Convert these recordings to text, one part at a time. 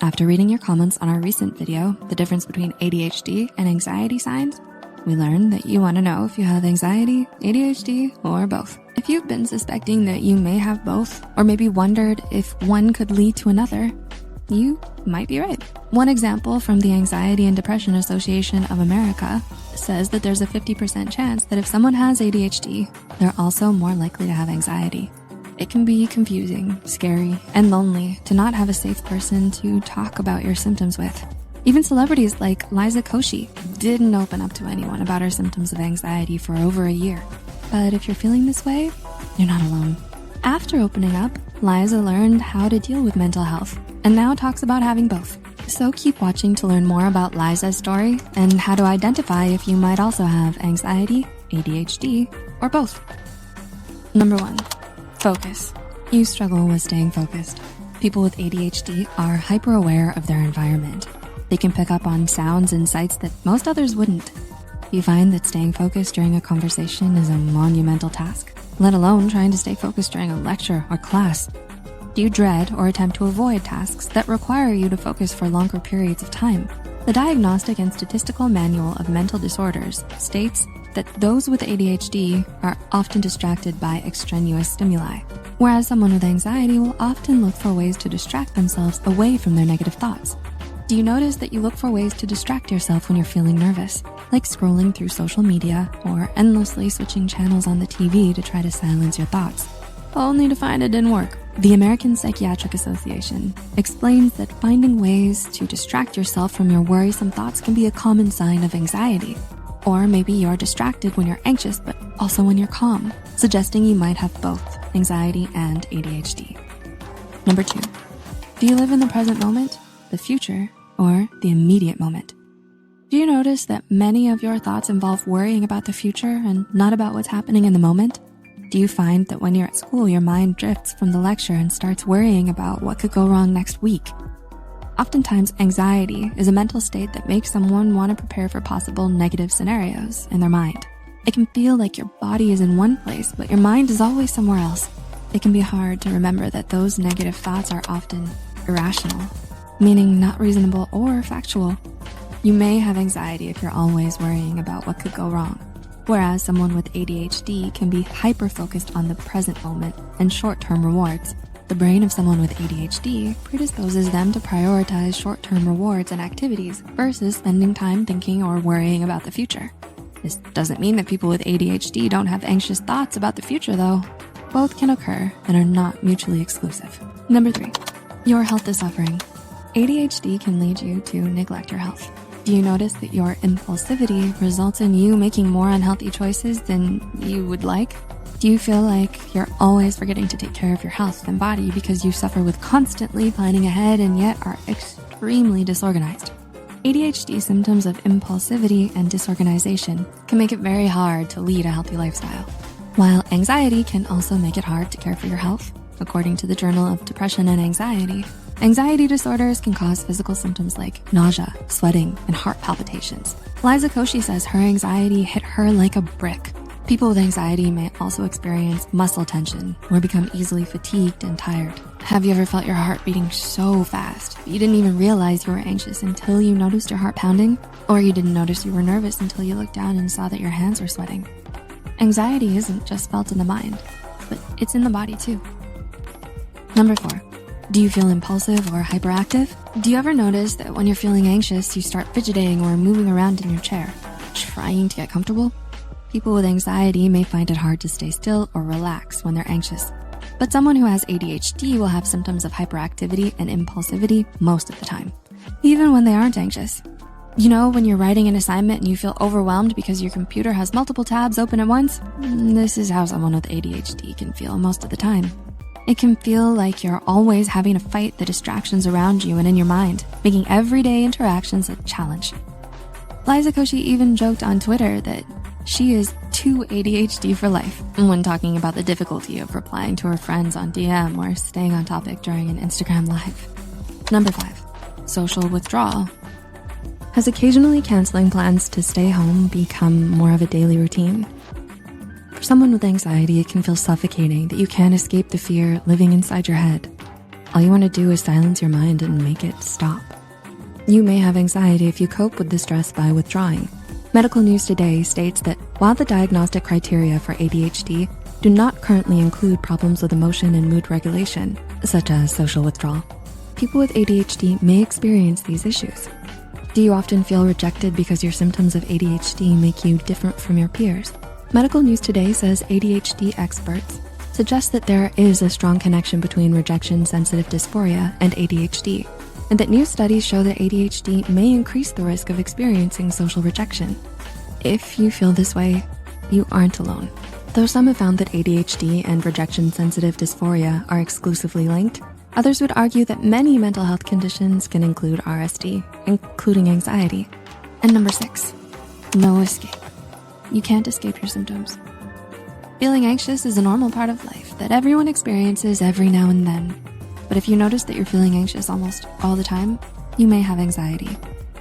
After reading your comments on our recent video, the difference between ADHD and anxiety signs, we learned that you want to know if you have anxiety, ADHD, or both. If you've been suspecting that you may have both, or maybe wondered if one could lead to another, you might be right. One example from the Anxiety and Depression Association of America says that there's a 50% chance that if someone has ADHD, they're also more likely to have anxiety. It can be confusing, scary, and lonely to not have a safe person to talk about your symptoms with. Even celebrities like Liza Koshy didn't open up to anyone about her symptoms of anxiety for over a year. But if you're feeling this way, you're not alone. After opening up, Liza learned how to deal with mental health and now talks about having both. So keep watching to learn more about Liza's story and how to identify if you might also have anxiety, ADHD, or both. Number 1, focus. You struggle with staying focused. People with ADHD are hyper-aware of their environment. They can pick up on sounds and sights that most others wouldn't. You find that staying focused during a conversation is a monumental task, let alone trying to stay focused during a lecture or class. Do you dread or attempt to avoid tasks that require you to focus for longer periods of time? The Diagnostic and Statistical Manual of Mental Disorders states that those with ADHD are often distracted by extraneous stimuli, whereas someone with anxiety will often look for ways to distract themselves away from their negative thoughts. Do you notice that you look for ways to distract yourself when you're feeling nervous, like scrolling through social media or endlessly switching channels on the TV to try to silence your thoughts, only to find it didn't work? The American Psychiatric Association explains that finding ways to distract yourself from your worrisome thoughts can be a common sign of anxiety. Or maybe you're distracted when you're anxious, but also when you're calm, suggesting you might have both anxiety and ADHD. Number 2, do you live in the present moment, the future, or the immediate moment? Do you notice that many of your thoughts involve worrying about the future and not about what's happening in the moment? Do you find that when you're at school, your mind drifts from the lecture and starts worrying about what could go wrong next week? Oftentimes, anxiety is a mental state that makes someone want to prepare for possible negative scenarios in their mind. It can feel like your body is in one place, but your mind is always somewhere else. It can be hard to remember that those negative thoughts are often irrational, meaning not reasonable or factual. You may have anxiety if you're always worrying about what could go wrong, whereas someone with ADHD can be hyper-focused on the present moment and short-term rewards. The brain of someone with ADHD predisposes them to prioritize short-term rewards and activities versus spending time thinking or worrying about the future. This doesn't mean that people with ADHD don't have anxious thoughts about the future though. Both can occur and are not mutually exclusive. Number 3, your health is suffering. ADHD can lead you to neglect your health. Do you notice that your impulsivity results in you making more unhealthy choices than you would like? Do you feel like you're always forgetting to take care of your health and body because you suffer with constantly planning ahead and yet are extremely disorganized? ADHD symptoms of impulsivity and disorganization can make it very hard to lead a healthy lifestyle, while anxiety can also make it hard to care for your health. According to the Journal of Depression and Anxiety, anxiety disorders can cause physical symptoms like nausea, sweating, and heart palpitations. Liza Koshy says her anxiety hit her like a brick. People with anxiety may also experience muscle tension or become easily fatigued and tired. Have you ever felt your heart beating so fast you didn't even realize you were anxious until you noticed your heart pounding? Or you didn't notice you were nervous until you looked down and saw that your hands were sweating? Anxiety isn't just felt in the mind, but it's in the body too. Number 4, do you feel impulsive or hyperactive? Do you ever notice that when you're feeling anxious, you start fidgeting or moving around in your chair, trying to get comfortable? People with anxiety may find it hard to stay still or relax when they're anxious, but someone who has ADHD will have symptoms of hyperactivity and impulsivity most of the time, even when they aren't anxious. You know, when you're writing an assignment and you feel overwhelmed because your computer has multiple tabs open at once? This is how someone with ADHD can feel most of the time. It can feel like you're always having to fight the distractions around you and in your mind, making everyday interactions a challenge. Liza Koshy even joked on Twitter that she is too ADHD for life when talking about the difficulty of replying to her friends on DM or staying on topic during an Instagram live. Number 5, social withdrawal. Has occasionally canceling plans to stay home become more of a daily routine? For someone with anxiety, it can feel suffocating that you can't escape the fear living inside your head. All you wanna do is silence your mind and make it stop. You may have anxiety if you cope with the stress by withdrawing. Medical News Today states that while the diagnostic criteria for ADHD do not currently include problems with emotion and mood regulation, such as social withdrawal, people with ADHD may experience these issues. Do you often feel rejected because your symptoms of ADHD make you different from your peers? Medical News Today says ADHD experts suggest that there is a strong connection between rejection-sensitive dysphoria and ADHD, and that new studies show that ADHD may increase the risk of experiencing social rejection. If you feel this way, you aren't alone. Though some have found that ADHD and rejection-sensitive dysphoria are exclusively linked, others would argue that many mental health conditions can include RSD, including anxiety. And number 6, no escape. You can't escape your symptoms. Feeling anxious is a normal part of life that everyone experiences every now and then. But if you notice that you're feeling anxious almost all the time, you may have anxiety.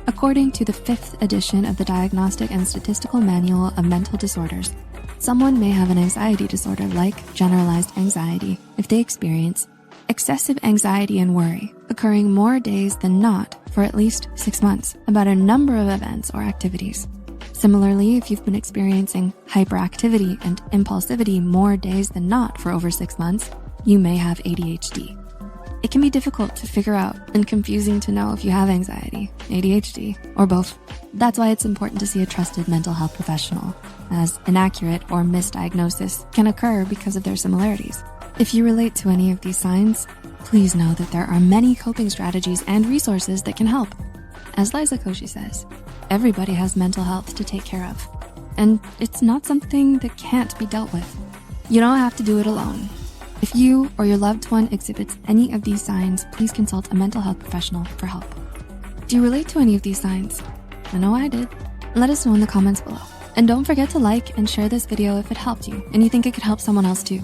According to the 5th edition of the Diagnostic and Statistical Manual of Mental Disorders, someone may have an anxiety disorder like generalized anxiety if they experience excessive anxiety and worry occurring more days than not for at least 6 months about a number of events or activities. Similarly, if you've been experiencing hyperactivity and impulsivity more days than not for over 6 months, you may have ADHD. It can be difficult to figure out and confusing to know if you have anxiety, ADHD, or both. That's why it's important to see a trusted mental health professional, as inaccurate or misdiagnosis can occur because of their similarities. If you relate to any of these signs, please know that there are many coping strategies and resources that can help. As Liza Koshy says, everybody has mental health to take care of, and it's not something that can't be dealt with. You don't have to do it alone. If you or your loved one exhibits any of these signs, please consult a mental health professional for help. Do you relate to any of these signs? I know I did. Let us know in the comments below. And don't forget to like and share this video if it helped you and you think it could help someone else too.